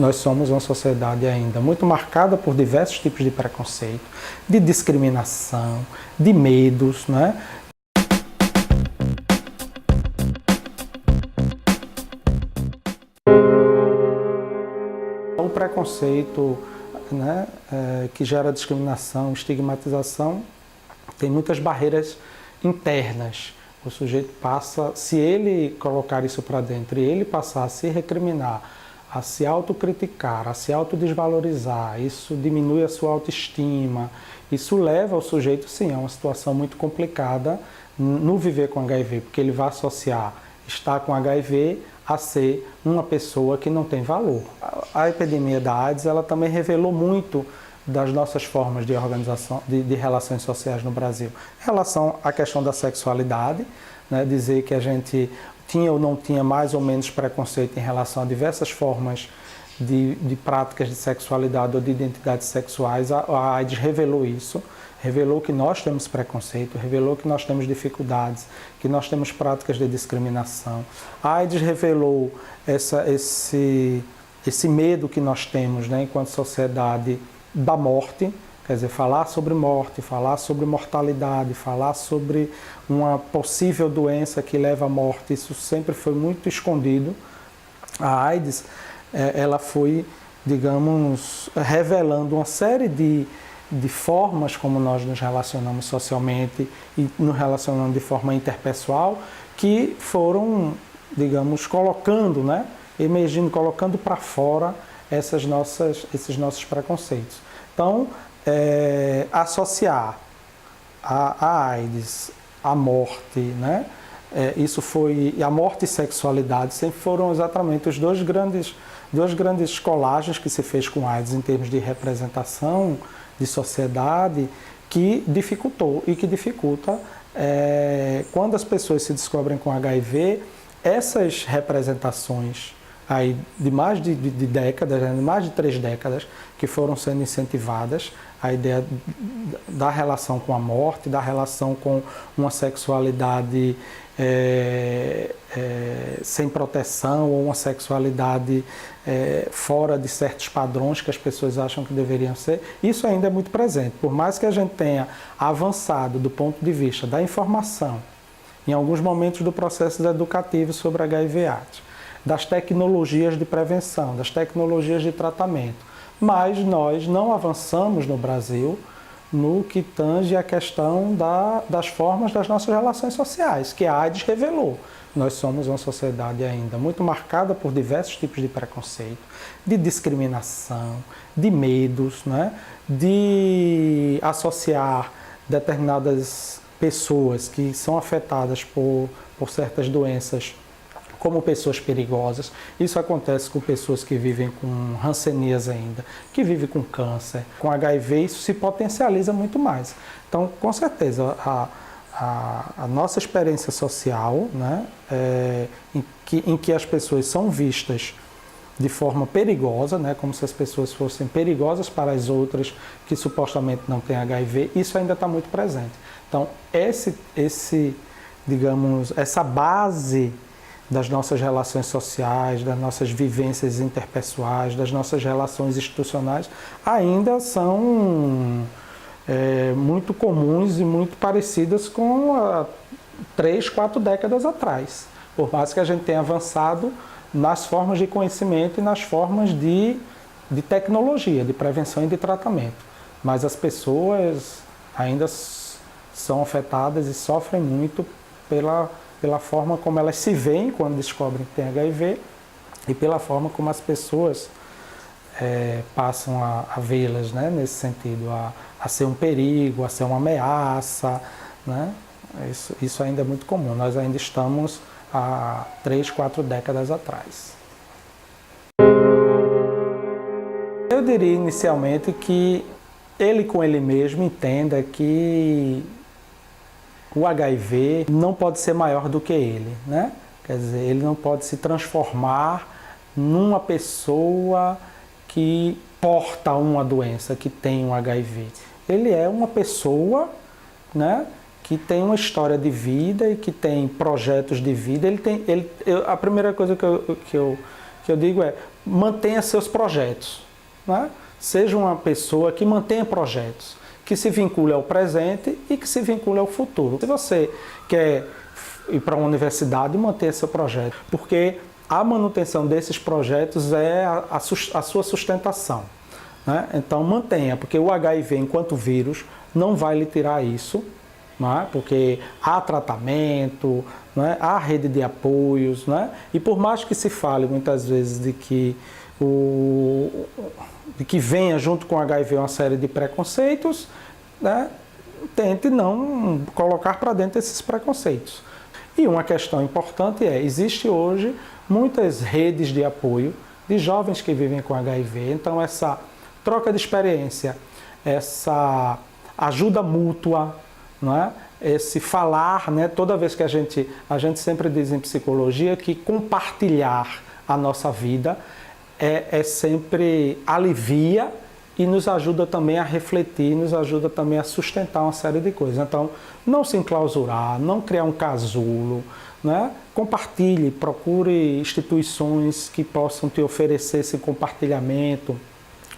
nós somos uma sociedade ainda muito marcada por diversos tipos de preconceito, de discriminação, de medos, né? O preconceito, né, que gera discriminação, estigmatização, tem muitas barreiras internas. O sujeito passa, se ele colocar isso para dentro e ele passar a se recriminar, a se autocriticar, a se autodesvalorizar, isso diminui a sua autoestima, isso leva o sujeito, sim, a uma situação muito complicada no viver com HIV, porque ele vai associar estar com HIV a ser uma pessoa que não tem valor. A epidemia da AIDS, ela também revelou muito das nossas formas de organização, de relações sociais no Brasil. Em relação à questão da sexualidade, né, dizer que a gente tinha ou não tinha mais ou menos preconceito em relação a diversas formas de práticas de sexualidade ou de identidades sexuais, a AIDS revelou isso, revelou que nós temos preconceito, revelou que nós temos dificuldades, que nós temos práticas de discriminação. A AIDS revelou esse medo que nós temos, né, enquanto sociedade, da morte, quer dizer, falar sobre morte, falar sobre mortalidade, falar sobre uma possível doença que leva à morte, isso sempre foi muito escondido. A AIDS, ela foi, digamos, revelando uma série de formas como nós nos relacionamos socialmente e nos relacionamos de forma interpessoal, que foram, digamos, colocando, né, emergindo, colocando para fora esses nossos preconceitos. Então, associar a AIDS, a morte, né? Isso foi, a morte e sexualidade sempre foram exatamente os duas grandes colagens que se fez com a AIDS em termos de representação de sociedade, que dificultou e que dificulta quando as pessoas se descobrem com HIV, essas representações aí de mais de décadas, de mais de 3 décadas, que foram sendo incentivadas, a ideia da relação com a morte, da relação com uma sexualidade sem proteção, ou uma sexualidade fora de certos padrões que as pessoas acham que deveriam ser, isso ainda é muito presente. Por mais que a gente tenha avançado do ponto de vista da informação, em alguns momentos do processo educativo sobre HIV/AIDS, das tecnologias de prevenção, das tecnologias de tratamento. Mas nós não avançamos no Brasil no que tange a questão das formas das nossas relações sociais, que a AIDS revelou. Nós somos uma sociedade ainda muito marcada por diversos tipos de preconceito, de discriminação, de medos, né? De associar determinadas pessoas que são afetadas por certas doenças como pessoas perigosas. Isso acontece com pessoas que vivem com hanseníase ainda, que vivem com câncer, com HIV, isso se potencializa muito mais. Então, com certeza, a nossa experiência social, né, em que as pessoas são vistas de forma perigosa, né, como se as pessoas fossem perigosas para as outras que supostamente não têm HIV, isso ainda está muito presente. Então, digamos, essa base das nossas relações sociais, das nossas vivências interpessoais, das nossas relações institucionais, ainda são muito comuns e muito parecidas com há 3, 4 décadas atrás. Por mais que a gente tenha avançado nas formas de conhecimento e nas formas de tecnologia, de prevenção e de tratamento. Mas as pessoas ainda são afetadas e sofrem muito pela forma como elas se veem quando descobrem que tem HIV e pela forma como as pessoas passam a vê-las, né, nesse sentido, a ser um perigo, a ser uma ameaça, né? Isso ainda é muito comum, nós ainda estamos há 3, 4 décadas atrás. Eu diria inicialmente que ele com ele mesmo entenda que o HIV não pode ser maior do que ele, né? Quer dizer, ele não pode se transformar numa pessoa que porta uma doença, que tem um HIV. Ele é uma pessoa, né, que tem uma história de vida e que tem projetos de vida. A primeira coisa que que eu digo é, mantenha seus projetos, né? Seja uma pessoa que mantenha projetos, que se vincule ao presente e que se vincule ao futuro. Se você quer ir para uma universidade, mantenha seu projeto, porque a manutenção desses projetos é a sua sustentação, né? Então mantenha, porque o HIV enquanto vírus não vai lhe tirar isso, né? Porque há tratamento, né? Há rede de apoios, né? E por mais que se fale muitas vezes de que venha junto com o HIV uma série de preconceitos, né? Tente não colocar para dentro esses preconceitos. E uma questão importante existe hoje muitas redes de apoio de jovens que vivem com HIV, então essa troca de experiência, essa ajuda mútua, não é? Esse falar, né? Toda vez que a gente sempre diz em psicologia que compartilhar a nossa vida sempre alivia e nos ajuda também a refletir, nos ajuda também a sustentar uma série de coisas. Então, não se enclausurar, não criar um casulo, né? Compartilhe, procure instituições que possam te oferecer esse compartilhamento,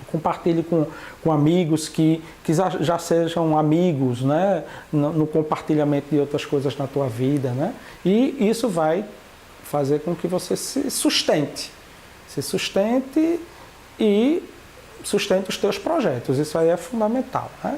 compartilhe com amigos que já sejam amigos, né? No compartilhamento de outras coisas na tua vida, né? E isso vai fazer com que você se sustente e sustente os teus projetos. Isso aí é fundamental, né?